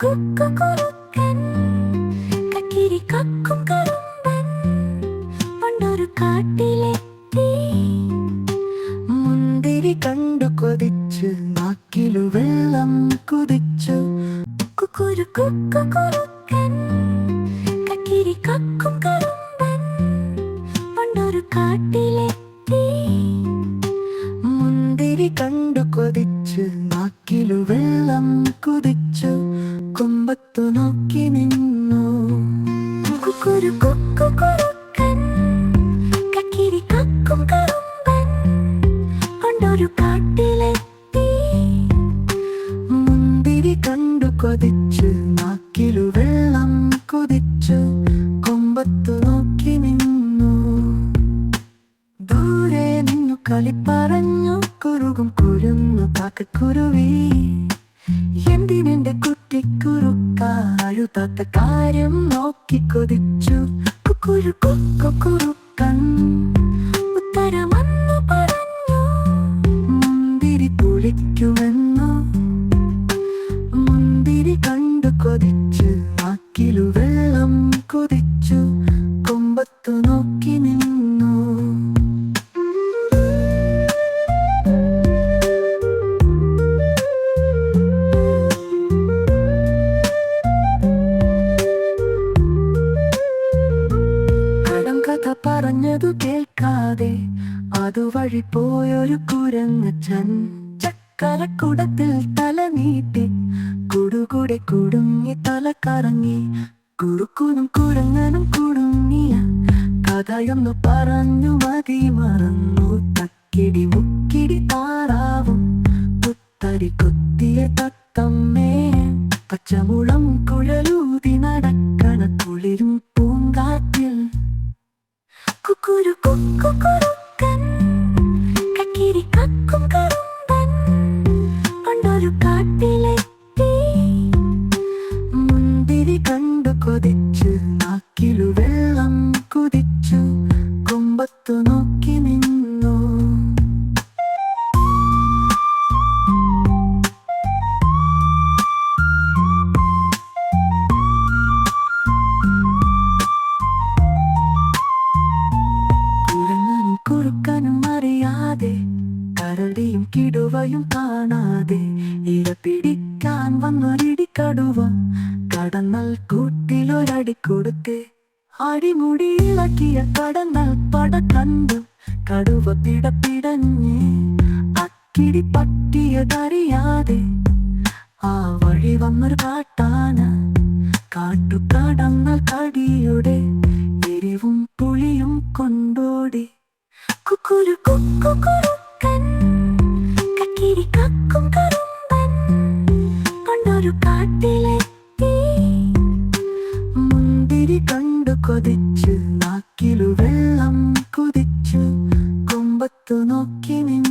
കുക്കുരുക്കൻ കക്കിരി കക്കും കറുമ്പൻ പണ്ടൊരു കാട്ടിലെത്തി. മുന്തിരി കണ്ടു കൊതിച്ച് നാക്കിലു വെള്ളം കുതിച്ചു. കുക്കുരുക്കൻ കക്കിരി കക്കും കറുമ്പൻ പണ്ടൊരു കാട്ടിലെത്തി. മുന്തിരി കണ്ടു കൊതിച്ച് നാക്കിലു വെള്ളം കുതിച്ചു. കൊമ്പത്തു നോക്കി നിന്നു. കുക്കുരുക്കൻ കക്കിരി കക്കും കറുമ്പൻ പണ്ടൊരു കാട്ടിലെത്തി. മുന്തിരി കണ്ടു കൊതിച്ച് നാക്കിലു വെള്ളം കുതിച്ചു. കൊമ്പത്തു നോക്കി നിന്നു. ദൂരെ നിന്നു കളി പറഞ്ഞു കുറുകും കുരുന്നു കാക്കക്കുരുവി. എന്തിനെന്റെ കുട്ടിക്കുറുക്കാഴുതാത്ത കാര്യം നോക്കി കൊതിച്ചു. കുക്കുരുക്കൻ ഉത്തരമെന്നു പറഞ്ഞു. മുന്തിരി പൊളിക്കുമെന്നു. മുന്തിരി കണ്ടു കൊതിച്ച് നാക്കിലു വെള്ളം കൊതിച്ചു. കൊമ്പത്തു നോക്കി നിന്നു. കടങ്കഥ പറഞ്ഞതു കേൾക്കാതെ അതുവഴി പോയൊരു കുരങ്ങച്ചൻ ചക്കരക്കുടത്തിൽ തല നീട്ടി കുടുകൂടെ കുടുങ്ങി തല കറങ്ങി. കുറുക്കുനും കുരങ്ങനും കുടുങ്ങിയ കഥയൊന്നു പറഞ്ഞു മതി മറന്നു. തക്കിടി മുക്കിടി താറാവും പുത്തരി കൊത്തിയ തത്തമ്മേ. പച്ചമുളം കുഴലൂതി നടക്കണ കുളിരും പൂങ്കാറ്റിൽ. കുക്കുരുക്കൻ കക്കിരി കക്കും കറുമ്പൻ പണ്ടൊരു കാട്ടിലെത്തി. മുന്തിരി കണ്ടു കൊതിച്ച് നാക്കിലു വെള്ളം കുതിച്ചു. കൊമ്പത്തു നോക്കി നിന്നു. കുരങ്ങനും കുറുക്കനും അറിയാതെ കരടിയും കിടുവയും കാണാതെ ഇര പിടിക്കാൻ വന്നൊരിടിക്കടുവ കടന്നൽ കൂട്ടിലൊരടി കൊടുത്ത്. അടിമുടി ഇളക്കിയ കടന്നൽ പട കണ്ടു കടുവ പിടപിടഞ്ഞ്. അക്കിടി പറ്റിയതറിയാതെ ആ വഴി വന്നൊരു കാട്ടാന കാട്ടുകടന്നൽ കടിയുടെ എരിവും പുളിയും കൊണ്ടോടി. കുക്കുരുക്കൻ കക്കിരി കക്കും കറുമ്പൻ പണ്ടൊരു കാട്ടിലെത്തി. മുന്തിരി കണ്ടു കൊതിച്ച് നാക്കിലു വെള്ളം കുതിച്ചു. കൊമ്പത്തു നോക്കി നിന്നു.